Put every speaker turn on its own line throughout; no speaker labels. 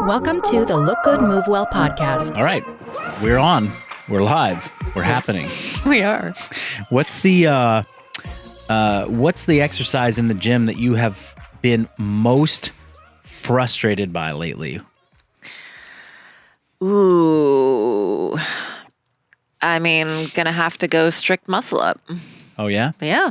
Welcome to the Look Good Move Well podcast.
All right, we're on. We're live. We're happening.
We are.
What's the exercise in the gym that you have been most frustrated by lately?
Ooh. I mean, gonna have to go strict muscle up.
Oh yeah,
Yeah.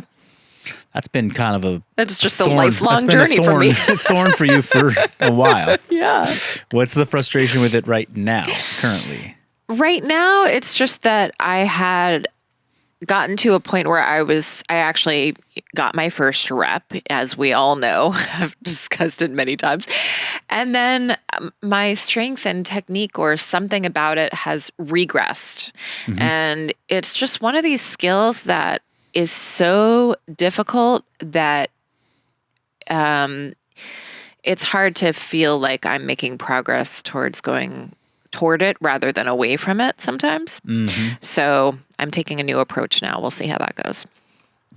that's been kind of a
It's just
thorn.
a lifelong
That's been
journey for me.
thorn for you for a while.
Yeah.
What's the frustration with it right now, currently?
Right now, it's just that I had gotten to a point where I actually got my first rep, as we all know. I've discussed it many times. And then my strength and technique or something about it has regressed.
Mm-hmm.
And it's just one of these skills that is so difficult that it's hard to feel like I'm making progress towards going toward it rather than away from it sometimes.
Mm-hmm.
So I'm taking a new approach now. We'll see how that goes.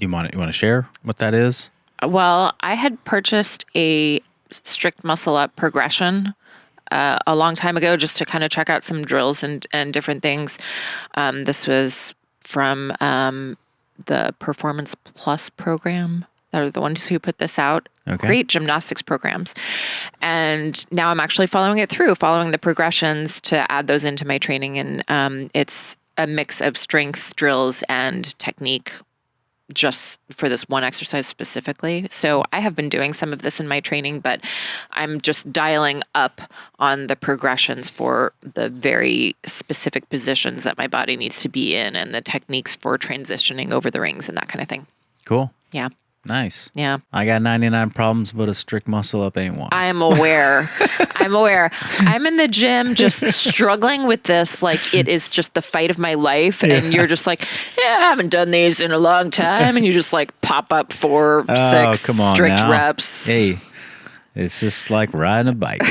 You want to share what that is?
Well, I had purchased a strict muscle up progression a long time ago just to kind of check out some drills and different things. This was from the Performance Plus program. They're the ones who put this out.
Okay.
Great gymnastics programs. And now I'm actually following the progressions to add those into my training. And it's a mix of strength drills and technique just for this one exercise specifically. So I have been doing some of this in my training, but I'm just dialing up on the progressions for the very specific positions that my body needs to be in and the techniques for transitioning over the rings and that kind of thing.
Cool.
Yeah.
Nice.
Yeah.
I got 99 problems, but a strict muscle up ain't one.
I am aware. I'm in the gym just struggling with this. Like it is just the fight of my life.
Yeah.
And you're just like, yeah, I haven't done these in a long time. And you just like pop up 4, 6
come on
strict
now.
reps.
Hey, it's just like riding a bike.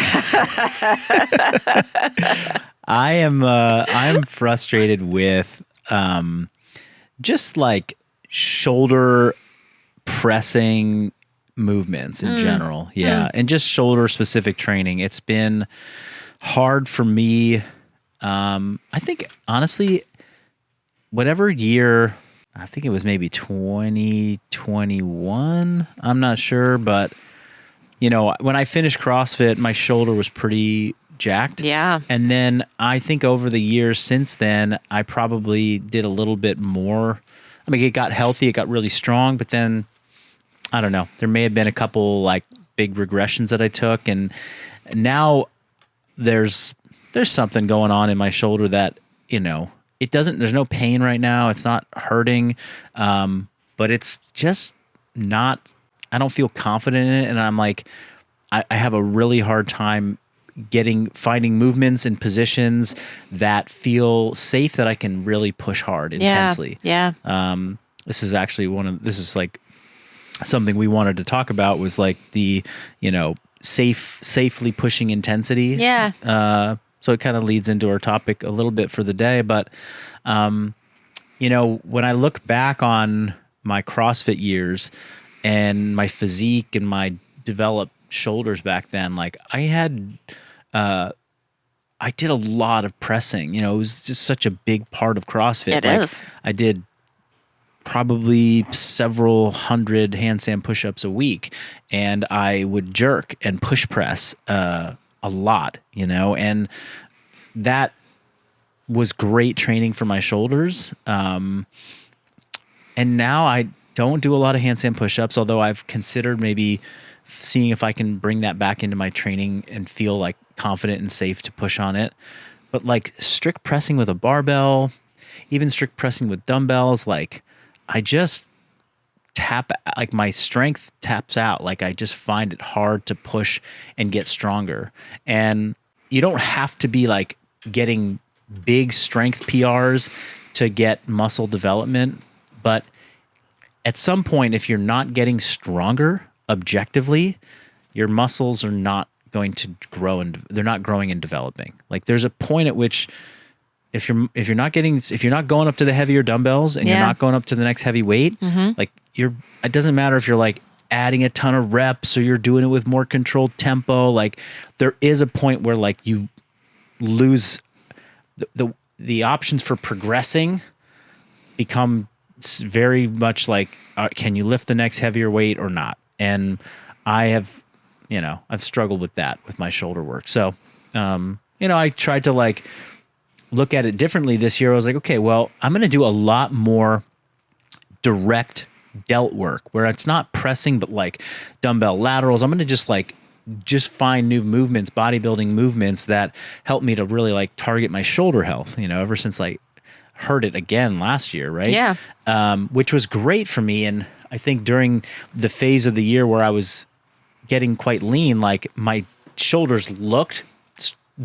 I'm frustrated with just like shoulder pressing movements in general. Yeah. And just shoulder specific training. It's been hard for me. I think honestly, whatever year, I think it was maybe 2021. I'm not sure, but you know, when I finished CrossFit, my shoulder was pretty jacked.
Yeah.
And then I think over the years since then, I probably did a little bit more. I mean, it got healthy, it got really strong, but then I don't know. There may have been a couple like big regressions that I took, and now there's something going on in my shoulder that, you know, there's no pain right now. It's not hurting, but it's just not, I don't feel confident in it. And I'm like, I have a really hard time finding movements and positions that feel safe, that I can really push hard intensely.
Yeah.
This is actually this is like something we wanted to talk about, was like the, you know, safely pushing intensity.
Yeah.
So it kind of leads into our topic a little bit for the day, but you know, when I look back on my CrossFit years and my physique and my developed shoulders back then, like I did a lot of pressing. You know, it was just such a big part of CrossFit.
It is.
I did probably several hundred handstand push-ups a week, and I would jerk and push press a lot, you know, and that was great training for my shoulders. And now I don't do a lot of handstand push-ups, although I've considered maybe seeing if I can bring that back into my training and feel like confident and safe to push on it. But like strict pressing with a barbell, even strict pressing with dumbbells, like I just like my strength taps out. Like I just find it hard to push and get stronger. And you don't have to be like getting big strength PRs to get muscle development. But at some point, if you're not getting stronger objectively, your muscles are not going to grow, and they're not growing and developing. Like there's a point at which if you're not going up to the heavier dumbbells and you're not going up to the next heavy weight, like it doesn't matter if you're like adding a ton of reps or you're doing it with more controlled tempo, like there is a point where like you lose the options for progressing become very much like, can you lift the next heavier weight or not? And I have, I've struggled with that with my shoulder work. So, I tried to like look at it differently this year. I was like, okay, well, I'm going to do a lot more direct delt work where it's not pressing, but like dumbbell laterals. I'm going to just find new movements, bodybuilding movements that help me to really like target my shoulder health, ever since I hurt it again last year. Right.
Yeah.
Which was great for me. And I think during the phase of the year where I was getting quite lean, like my shoulders looked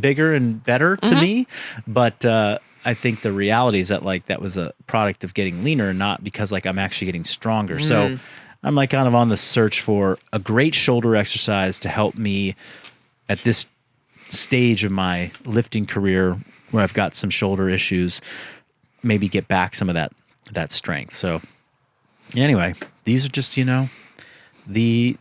bigger and better to me. But, I think the reality is that like that was a product of getting leaner and not because like I'm actually getting stronger. So I'm like kind of on the search for a great shoulder exercise to help me at this stage of my lifting career where I've got some shoulder issues, maybe get back some of that strength. So anyway, these are just, the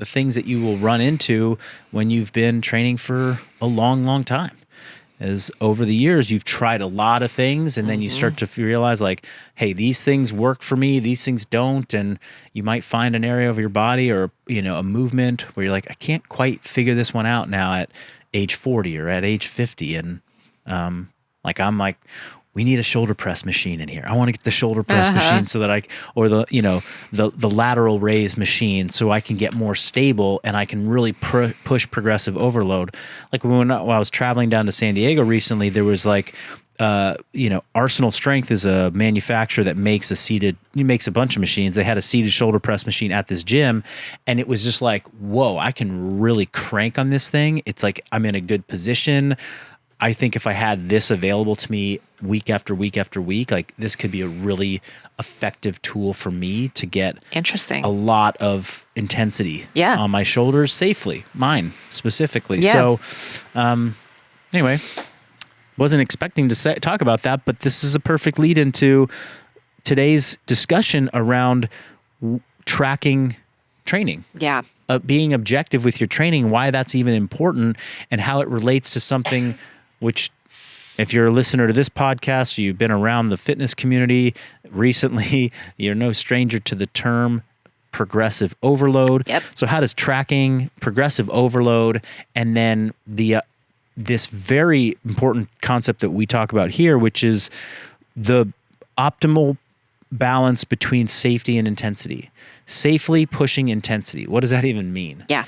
things that you will run into when you've been training for a long, long time. As over the years, you've tried a lot of things and then you start to realize like, hey, these things work for me, these things don't. And you might find an area of your body or, a movement where you're like, I can't quite figure this one out now at age 40 or at age 50. And I'm like, we need a shoulder press machine in here. I want to get the shoulder press machine so that or the lateral raise machine so I can get more stable and I can really push progressive overload. Like when I was traveling down to San Diego recently, there was like, Arsenal Strength is a manufacturer that makes a bunch of machines. They had a seated shoulder press machine at this gym and it was just like, whoa, I can really crank on this thing. It's like, I'm in a good position. I think if I had this available to me week after week after week, like this could be a really effective tool for me to get
a
lot of intensity on my shoulders safely, mine specifically.
Yeah.
So anyway, wasn't expecting to talk about that, but this is a perfect lead into today's discussion around tracking training.
Yeah.
Being objective with your training, why that's even important and how it relates to something which, if you're a listener to this podcast, you've been around the fitness community recently, you're no stranger to the term progressive overload.
Yep.
So how does tracking progressive overload and then this very important concept that we talk about here, which is the optimal balance between safety and intensity, safely pushing intensity. What does that even mean?
Yeah.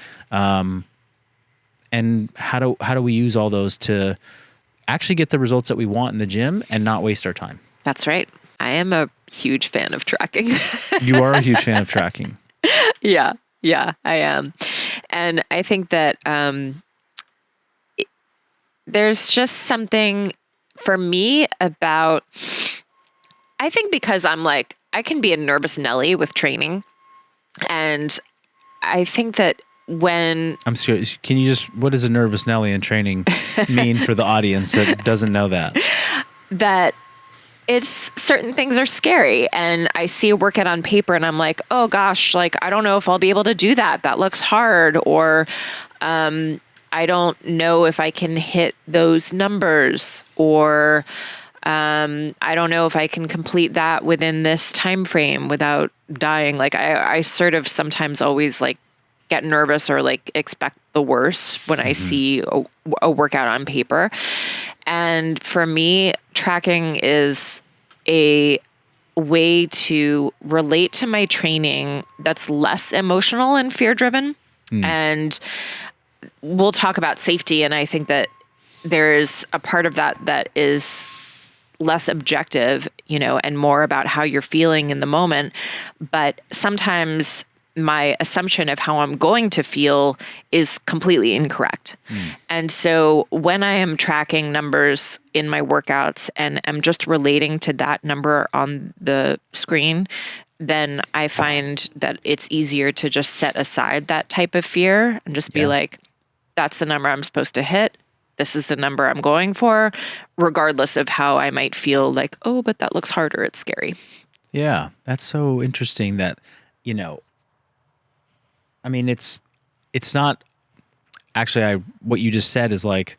And how do we use all those to actually get the results that we want in the gym and not waste our time?
That's right. I am a huge fan of tracking.
You are a huge fan of tracking.
Yeah, I am. And I think that there's just something for me about, I think because I'm like, I can be a nervous Nelly with training. And I think that when...
I'm serious. Can you what does a nervous Nelly in training mean for the audience that doesn't know that?
That it's certain things are scary and I see a workout on paper and I'm like, oh gosh, like, I don't know if I'll be able to do that. That looks hard. Or, I don't know if I can hit those numbers or, I don't know if I can complete that within this time frame without dying. Like I sort of sometimes always like get nervous or like expect the worst when I see a workout on paper. And for me, tracking is a way to relate to my training that's less emotional and fear driven. And we'll talk about safety. And I think that there's a part of that is less objective, and more about how you're feeling in the moment. But sometimes my assumption of how I'm going to feel is completely incorrect. And so when I am tracking numbers in my workouts and I'm just relating to that number on the screen, then I find that it's easier to just set aside that type of fear and just be like, that's the number I'm supposed to hit. This is the number I'm going for, regardless of how I might feel like, oh, but that looks harder. It's scary.
Yeah, that's so interesting that, I mean, it's not actually, what you just said is like,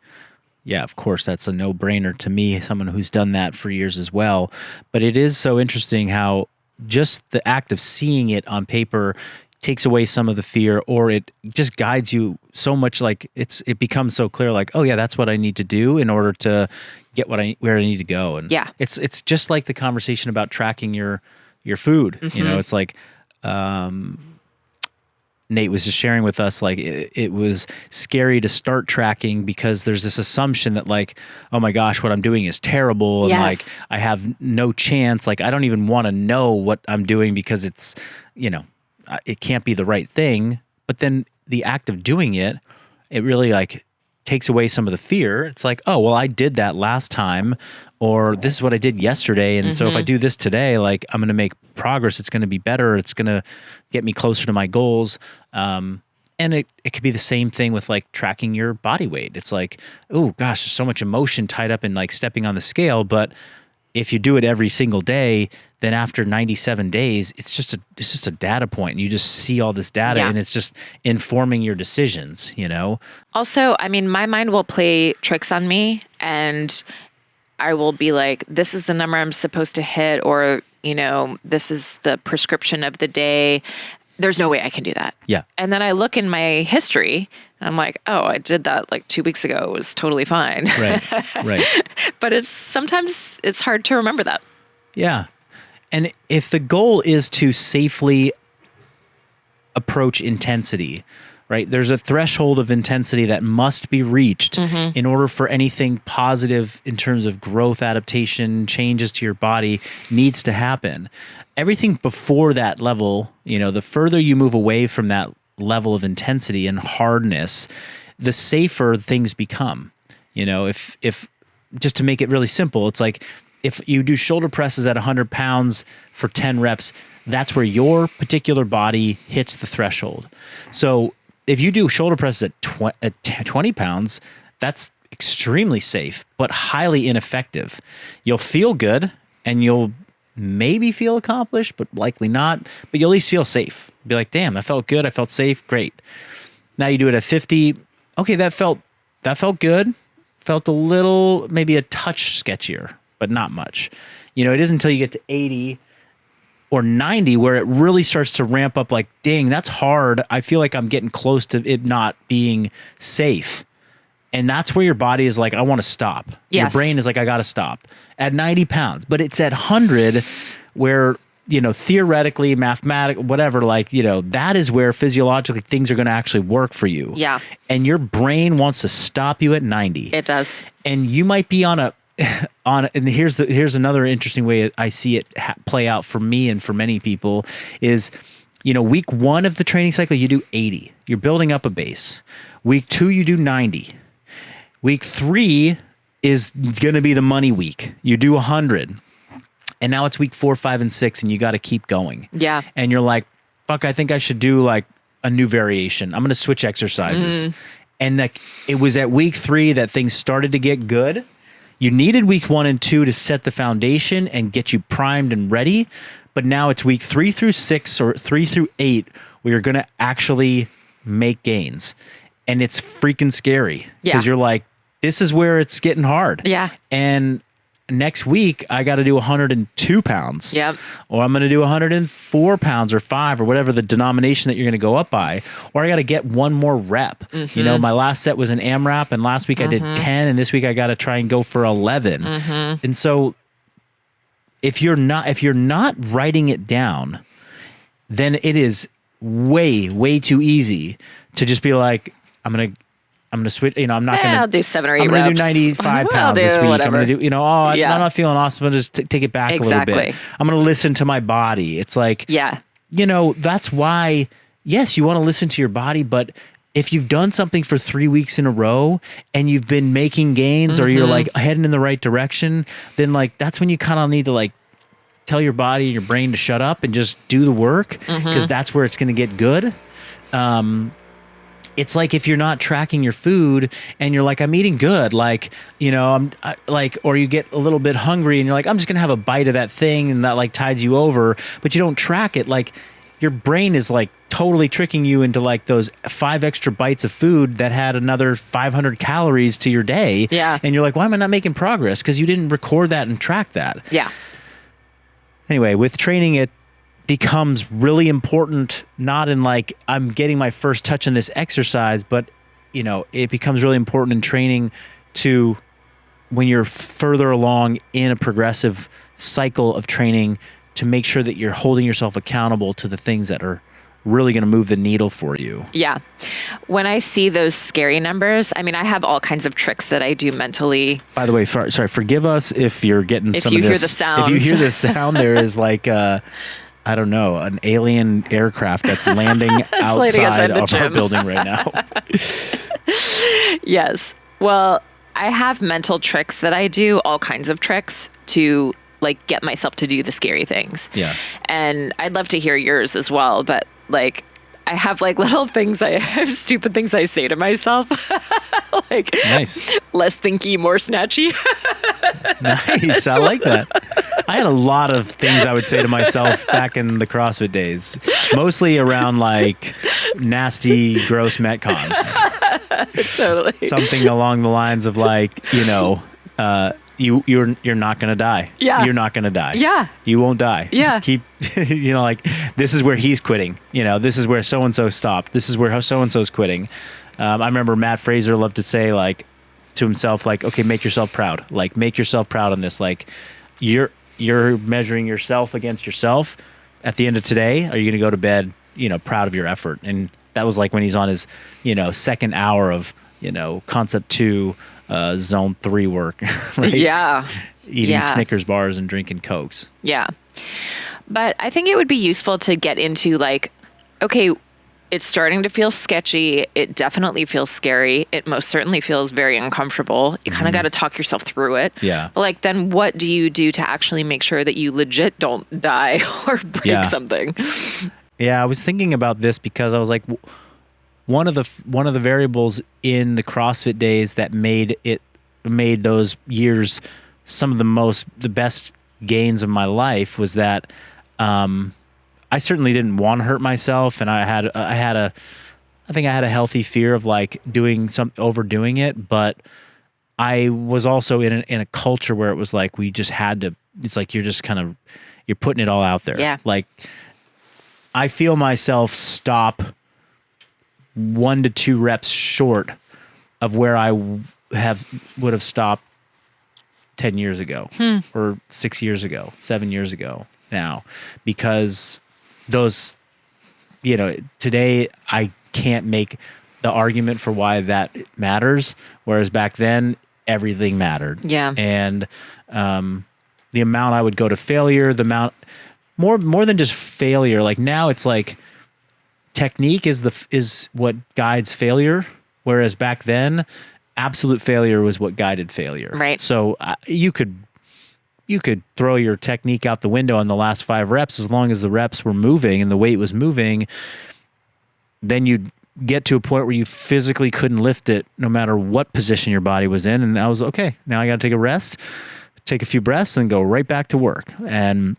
yeah, of course, that's a no-brainer to me, someone who's done that for years as well. But it is so interesting how just the act of seeing it on paper takes away some of the fear, or it just guides you so much. Like it becomes so clear, like, oh yeah, that's what I need to do in order to get where I need to go. And
Yeah.
it's just like the conversation about tracking your food. You know, it's like, Nate was just sharing with us, like it was scary to start tracking because there's this assumption that like, oh my gosh, what I'm doing is terrible. And
Yes.
like, I have no chance. Like, I don't even want to know what I'm doing because it's, it can't be the right thing. But then the act of doing it, it really like takes away some of the fear. It's like, oh, well, I did that last time, or this is what I did yesterday. And so if I do this today, like I'm going to make progress. It's going to be better. It's going to get me closer to my goals. And it could be the same thing with like tracking your body weight. It's like, oh gosh, there's so much emotion tied up in like stepping on the scale. But if you do it every single day, then after 97 days, it's just a data point, and you just see all this data,
Yeah.
and it's just informing your decisions,
Also, I mean, my mind will play tricks on me, and I will be like, this is the number I'm supposed to hit, or, this is the prescription of the day. There's no way I can do that.
Yeah.
And then I look in my history and I'm like, oh, I did that like 2 weeks ago. It was totally fine.
Right.
But sometimes it's hard to remember that.
Yeah. And if the goal is to safely approach intensity, right? There's a threshold of intensity that must be reached in order for anything positive in terms of growth, adaptation, changes to your body needs to happen. Everything before that level, the further you move away from that level of intensity and hardness, the safer things become. If just to make it really simple, it's like if you do shoulder presses at 100 pounds for 10 reps, that's where your particular body hits the threshold. So if you do shoulder presses at 20 pounds, that's extremely safe, but highly ineffective. You'll feel good and you'll maybe feel accomplished, but likely not. But you'll at least feel safe. Be like, damn, I felt good. I felt safe. Great. Now you do it at 50. Okay, that felt good. Felt a little, maybe a touch sketchier, but not much. It isn't until you get to 80 or 90 where it really starts to ramp up like, dang, that's hard. I feel like I'm getting close to it not being safe. And that's where your body is like, I want to stop. Your
Yes.
brain is like, I got to stop at 90 pounds. But it's at 100 where, theoretically, mathematically, whatever, like, that is where physiologically things are going to actually work for you.
Yeah.
And your brain wants to stop you at 90.
It does.
And you might be and here's another interesting way I see it play out for me and for many people is, week 1 of the training cycle, you do 80. You're building up a base. Week 2, you do 90. Week 3 is going to be the money week. You do 100. And now it's week 4, 5, and 6, and you got to keep going.
Yeah.
And you're like, fuck, I think I should do like a new variation. I'm going to switch exercises. And like, it was at week 3 that things started to get good. You needed week 1 and 2 to set the foundation and get you primed and ready. But now it's week 3 through 6 or 3 through 8 where you're going to actually make gains. And it's freaking scary because you're like, this is where it's getting hard.
Yeah.
And next week, I got to do 102 pounds.
Yep.
Or I'm going to do 104 pounds or 5 or whatever the denomination that you're going to go up by. Or I got to get one more rep. My last set was an AMRAP, and last week I did 10, and this week I got to try and go for 11. And so if you're not writing it down, then it is way too easy to just be like, I'm gonna switch. I'm not gonna.
I'll do 7 or 8
I'm gonna
reps.
do 95
I'll
pounds this
do
week.
whatever.
I'm gonna do.
Yeah.
I'm not feeling awesome. I'm gonna just take it back a little bit.
Exactly.
I'm gonna listen to my body. It's like,
Yeah.
that's why. Yes, you want to listen to your body, but if you've done something for 3 weeks in a row and you've been making gains, or you're like heading in the right direction, then like that's when you kind of need to like tell your body and your brain to shut up and just do the work, because that's where it's going to get good. It's like if you're not tracking your food and you're like, I'm eating good, like, or you get a little bit hungry and you're like, I'm just going to have a bite of that thing, and that like tides you over, but you don't track it. Like, your brain is like totally tricking you into like those 5 extra bites of food that had another 500 calories to your day.
Yeah.
And you're like, why am I not making progress? Because you didn't record that and track that.
Yeah.
Anyway, with training, it becomes really important, not in like, I'm getting my first touch on this exercise, but it becomes really important in training to when you're further along in a progressive cycle of training to make sure that you're holding yourself accountable to the things that are really going to move the needle for you.
Yeah. When I see those scary numbers, I mean, I have all kinds of tricks that I do mentally.
By the way, sorry, forgive us if you're getting
If
some
you
of
hear
this.
the sounds.
If you hear this sound, there is like I don't know, an alien aircraft that's landing outside
the
of our
gym.
building right now.
Yes. Well, I have mental tricks that I do, all kinds of tricks to like get myself to do the scary things.
Yeah.
And I'd love to hear yours as well, but like I have like little things I have stupid things I say to myself. Like
Nice.
less thinky, more snatchy.
Nice. I like that. I had a lot of things I would say to myself back in the CrossFit days, mostly around like nasty, gross Metcons.
Totally.
Something along the lines of like, you're not gonna die.
Yeah.
You're not gonna die.
Yeah.
You won't die.
Yeah.
Keep like this is where he's quitting. This is where so and so stopped. This is where so and so's quitting. I remember Matt Fraser loved to say like to himself, like, okay, make yourself proud. Like make yourself proud on this. Like you're measuring yourself against yourself. At the end of today, are you gonna go to bed, proud of your effort? And that was like when he's on his, second hour of, concept 2, zone 3 work, right?
Yeah.
Eating Snickers bars and drinking Cokes.
Yeah. But I think it would be useful to get into like, okay, it's starting to feel sketchy. It definitely feels scary. It most certainly feels very uncomfortable. You kind of got to talk yourself through it.
Yeah.
But like, then what do you do to actually make sure that you legit don't die or break something?
Yeah, I was thinking about this because I was like, one of the variables in the CrossFit days that made those years some of the best gains of my life was that I certainly didn't want to hurt myself, and I think I had a healthy fear of like overdoing it, but I was also in a culture where it was like we just had to. It's like you're putting it all out there.
Yeah.
Like I feel myself stop 1 to 2 reps short of where I would have stopped 10 years ago or 6 years ago, 7 years ago now, because those, today I can't make the argument for why that matters. Whereas back then everything mattered. Yeah. And, the amount I would go to failure, the amount more than just failure. Like now it's like technique is what guides failure. Whereas back then absolute failure was what guided failure.
Right.
So you could throw your technique out the window on the last 5 reps as long as the reps were moving and the weight was moving. Then you'd get to a point where you physically couldn't lift it no matter what position your body was in. And I was, okay, now I got to take a rest, take a few breaths, and go right back to work. And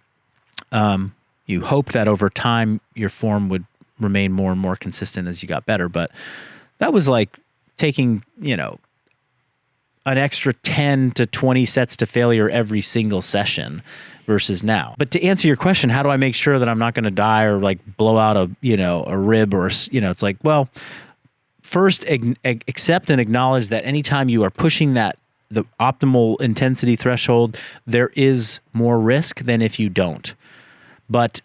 you hope that over time your form would remain more and more consistent as you got better. But that was like taking, an extra 10 to 20 sets to failure every single session versus now. But to answer your question, how do I make sure that I'm not going to die or like blow out a rib or, it's like, well, first accept and acknowledge that anytime you are pushing the optimal intensity threshold, there is more risk than if you don't. But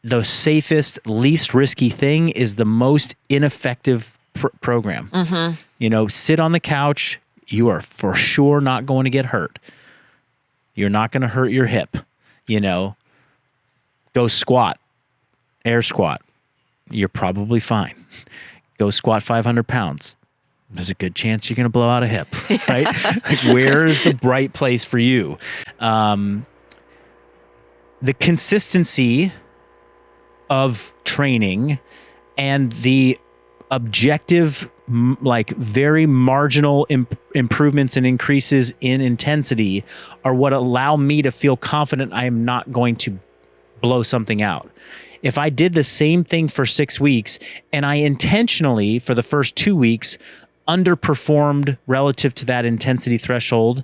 the safest, least risky thing is the most ineffective program. Mm-hmm. Sit on the couch. You are for sure not going to get hurt. You're not going to hurt your hip. Go squat, air squat. You're probably fine. Go squat 500 pounds. There's a good chance you're going to blow out a hip, right? Like, where is the right place for you? The consistency of training and the objective, like very marginal improvements and increases in intensity are what allow me to feel confident I am not going to blow something out. if I did the same thing for 6 weeks and I intentionally, for the first 2 weeks, underperformed relative to that intensity threshold,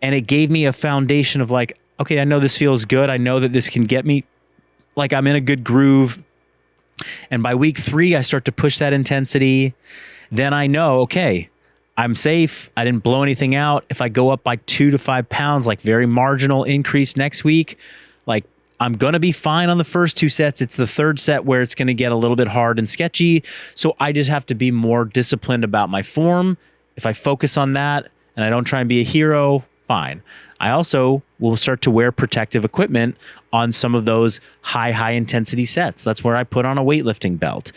and it gave me a foundation of like, okay, I know this feels good. I know that this can get me, like I'm in a good groove. And by week 3, I start to push that intensity. Then I know, okay, I'm safe. I didn't blow anything out. If I go up by 2 to 5 pounds, like very marginal increase next week, like I'm going to be fine on the first 2 sets. It's the third set where it's going to get a little bit hard and sketchy. So I just have to be more disciplined about my form. If I focus on that and I don't try and be a hero, fine. I also will start to wear protective equipment on some of those high intensity sets. That's where I put on a weightlifting belt.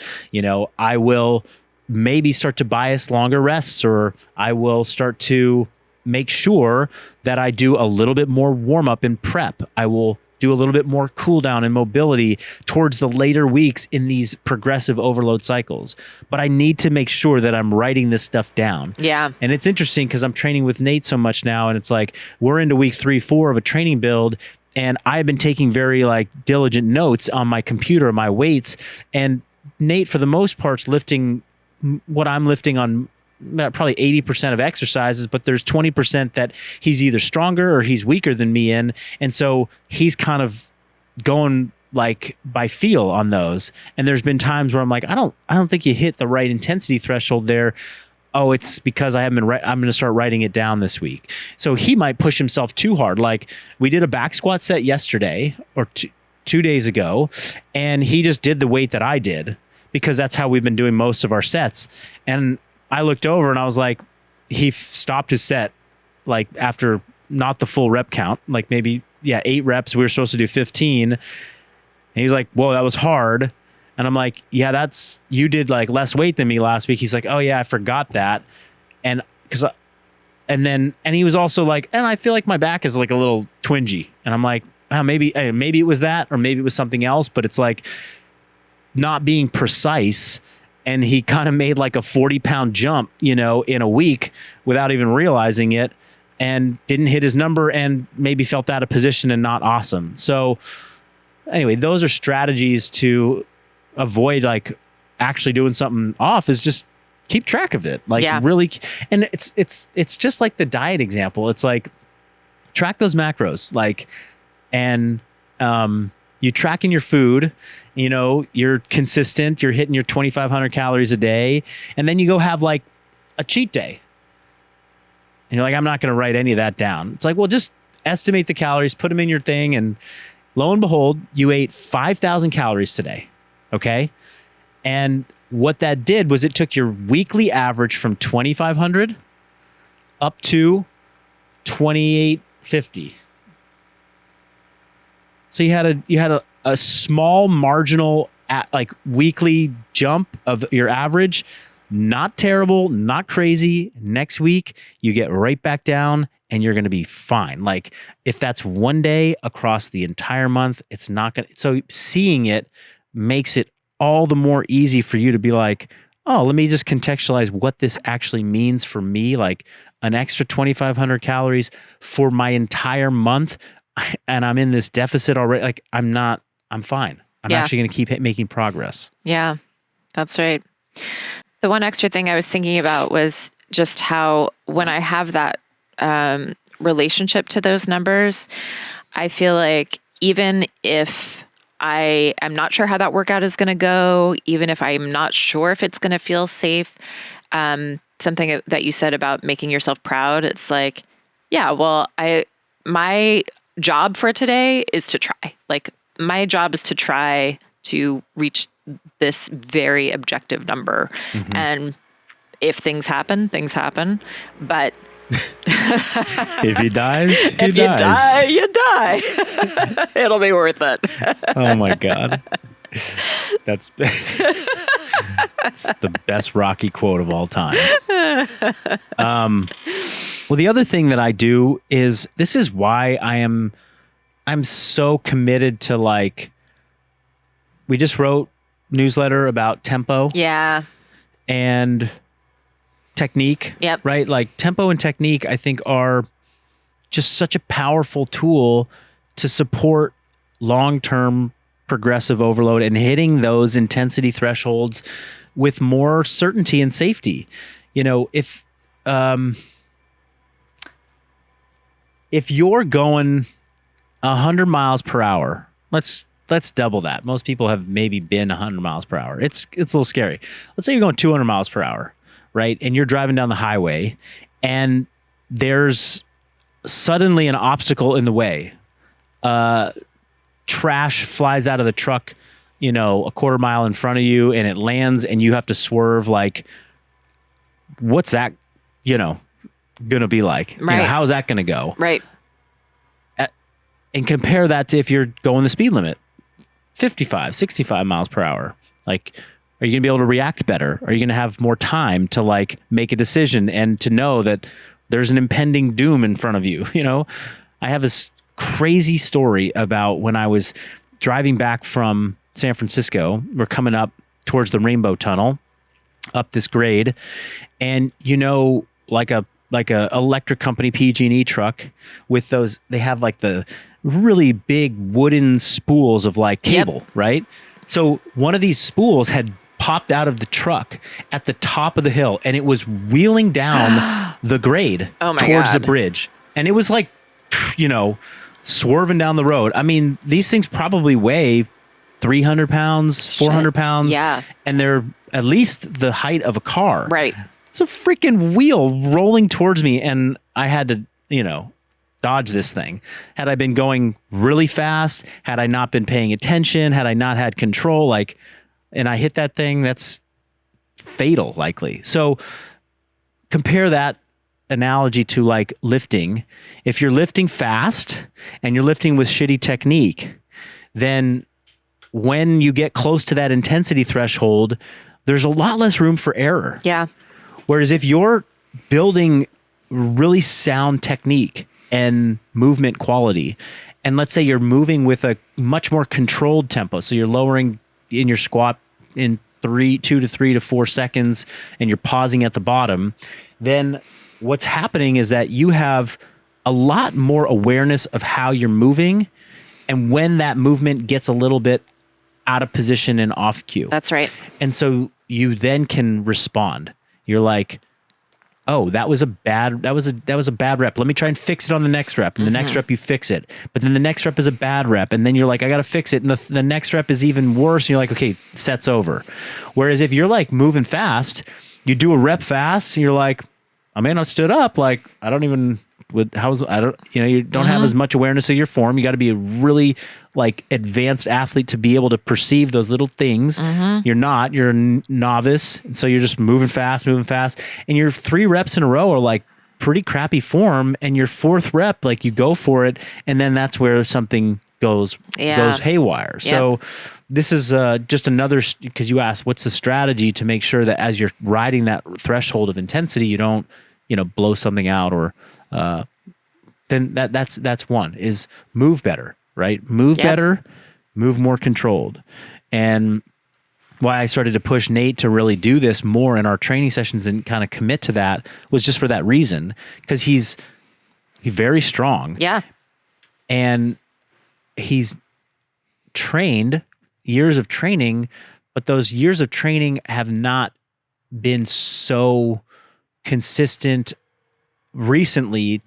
I will maybe start to bias longer rests, or I will start to make sure that I do a little bit more warm up and prep. I will do a little bit more cool down and mobility towards the later weeks in these progressive overload cycles. But I need to make sure that I'm writing this stuff down.
Yeah.
And it's interesting because I'm training with Nate so much now, and it's like we're into week 3, 4 of a training build, and I've been taking very diligent notes on my computer, my weights, and Nate for the most part's lifting what I'm lifting on probably 80% of exercises, but there's 20% that he's either stronger or he's weaker than me in. And so he's kind of going by feel on those. And there's been times where I'm like, I don't think you hit the right intensity threshold there. Oh, it's because I haven't been I'm going to start writing it down this week. So he might push himself too hard. Like we did a back squat set yesterday or 2 days ago, and he just did the weight that I did, because that's how we've been doing most of our sets. And I looked over and I was like, he stopped his set after not the full rep count, maybe 8 reps. We were supposed to do 15. And he's like, whoa, that was hard. And I'm like, yeah, you did less weight than me last week. He's like, oh yeah, I forgot that. And he was also like, and I feel like my back is a little twingy. And I'm like, oh, maybe it was that, or maybe it was something else, but it's not being precise. And he kind of made a 40-pound jump, in a week without even realizing it, and didn't hit his number and maybe felt out of position and not awesome. So anyway, those are strategies to avoid actually doing something off, is just keep track of it. Really. And it's just like the diet example. It's track those macros, you tracking your food, you're consistent, you're hitting your 2,500 calories a day, and then you go have a cheat day. And you're like, I'm not going to write any of that down. It's well, just estimate the calories, put them in your thing, and lo and behold, you ate 5,000 calories today. Okay. And what that did was it took your weekly average from 2,500 up to 2,850. So you had a small marginal weekly jump of your average. Not terrible, not crazy. Next week, you get right back down and you're going to be fine. If that's one day across the entire month, it's not going to. So seeing it makes it all the more easy for you to be like, oh, let me just contextualize what this actually means for me. An extra 2,500 calories for my entire month. And I'm in this deficit already. I'm fine. I'm actually going to keep making progress.
Yeah, that's right. The one extra thing I was thinking about was just how when I have that relationship to those numbers, I feel like even if I am not sure how that workout is going to go, even if I'm not sure if it's going to feel safe, something that you said about making yourself proud, it's my job for today is to try. My job is to try to reach this very objective number. Mm-hmm. And if things happen, things happen. But
if he dies,
you die. It'll be worth it.
Oh my God. That's the best Rocky quote of all time. Well, the other thing that I do is, this is why I'm so committed to we just wrote newsletter about tempo.
Yeah.
And technique.
Yep.
Right? Tempo and technique, I think, are just such a powerful tool to support long-term progressive overload and hitting those intensity thresholds with more certainty and safety. You know, if you're going 100 miles per hour, let's double that. Most people have maybe been 100 miles per hour. It's a little scary. Let's say you're going 200 miles per hour, right? And you're driving down the highway and there's suddenly an obstacle in the way. Trash flies out of the truck, you know, a quarter mile in front of you, and it lands and you have to swerve. Like, what's that, you know, gonna be like?
Right.
You know, how is that gonna go?
Right.
And compare that to if you're going the speed limit, 55, 65 miles per hour. Like, are you gonna be able to react better? Are you gonna have more time to like make a decision and to know that there's an impending doom in front of you? You know, I have this crazy story about when I was driving back from San Francisco. We're coming up towards the Rainbow Tunnel, up this grade, and you know, like a electric company PG&E truck with those, they have like the really big wooden spools of like cable, right? So one of these spools had popped out of the truck at the top of the hill, and it was wheeling down the grade towards the bridge, and it was like, you know, swerving down the road. I mean, these things probably weigh 300 pounds, 400 pounds.
Yeah.
And they're at least the height of a car.
Right.
It's a freaking wheel rolling towards me. And I had to, you know, dodge this thing. Had I been going really fast, had I not been paying attention, had I not had control, like, and I hit that thing, that's fatal likely. So compare that analogy to like lifting. If you're lifting fast and you're lifting with shitty technique, then when you get close to that intensity threshold, there's a lot less room for error.
Yeah.
Whereas if you're building really sound technique and movement quality, and let's say you're moving with a much more controlled tempo, so you're lowering in your squat in 2 to 3 to 4 seconds and you're pausing at the bottom, then what's happening is that you have a lot more awareness of how you're moving and when that movement gets a little bit out of position and off cue.
That's right.
And so you then can respond. You're like, oh, that was a bad rep. Let me try and fix it on the next rep. And the next rep you fix it. But then the next rep is a bad rep. And then you're like, I got to fix it. And the next rep is even worse. And you're like, okay, set's over. Whereas if you're like moving fast, you do a rep fast, and you're like, I may not stood up. Like, I don't even, you don't have as much awareness of your form. You got to be a really like advanced athlete to be able to perceive those little things. You're a novice. And so you're just moving fast. And your 3 reps in a row are like pretty crappy form. And your 4th rep, like you go for it. And then that's where something goes haywire. Yep. So this is just another, because you asked, what's the strategy to make sure that as you're riding that threshold of intensity, you don't, you know, blow something out or, then that's one, is move better, right? Move better, move more controlled. And why I started to push Nate to really do this more in our training sessions and kind of commit to that was just for that reason, because he's very strong. Yeah. And he's trained years of training, but those years of training have not been so consistent recently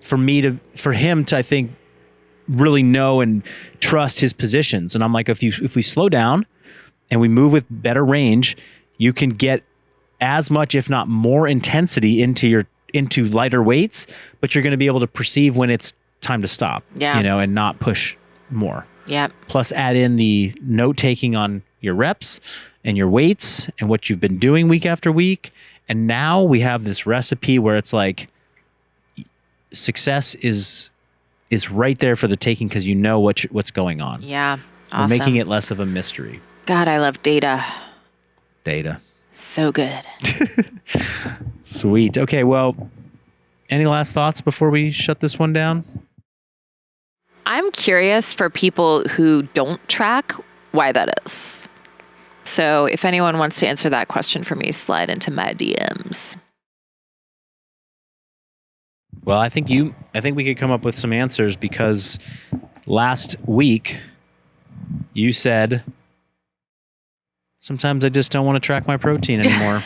for him to, I think, really know and trust his positions. And I'm like, if we slow down and we move with better range, you can get as much, if not more intensity into lighter weights, but you're going to be able to perceive when it's time to stop, you know, and not push more. Yeah. Plus add in the note taking on your reps and your weights and what you've been doing week after week. And now we have this recipe where it's like success is right there for the taking, because you know what's going on. Yeah. Awesome. We're making it less of a mystery.
God, I love data.
So good. Sweet. Okay, well, any last thoughts before we shut this one down?
I'm curious for people who don't track why that is. So if anyone wants to answer that question for me, slide into my DMs.
Well, I think we could come up with some answers, because last week You said, sometimes I just don't want to track my protein anymore.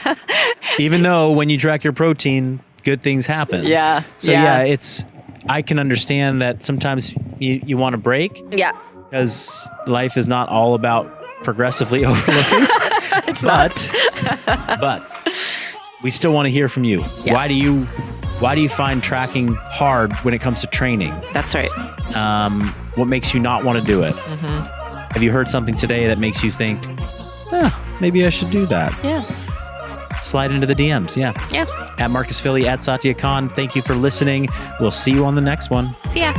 Even though when you track your protein, good things happen.
Yeah.
So I can understand that sometimes you want to break.
Yeah.
Because life is not all about progressively overloading.
It's not.
But we still want to hear from you.
Yeah.
Why do you find tracking hard when it comes to training?
That's right.
What makes you not want to do it?
Mm-hmm.
Have you heard something today that makes you think, maybe I should do that?
Yeah.
Slide into the DMs. Yeah.
Yeah.
At Marcus Philly, at Satya Khan. Thank you for listening. We'll see you on the next one.
See ya.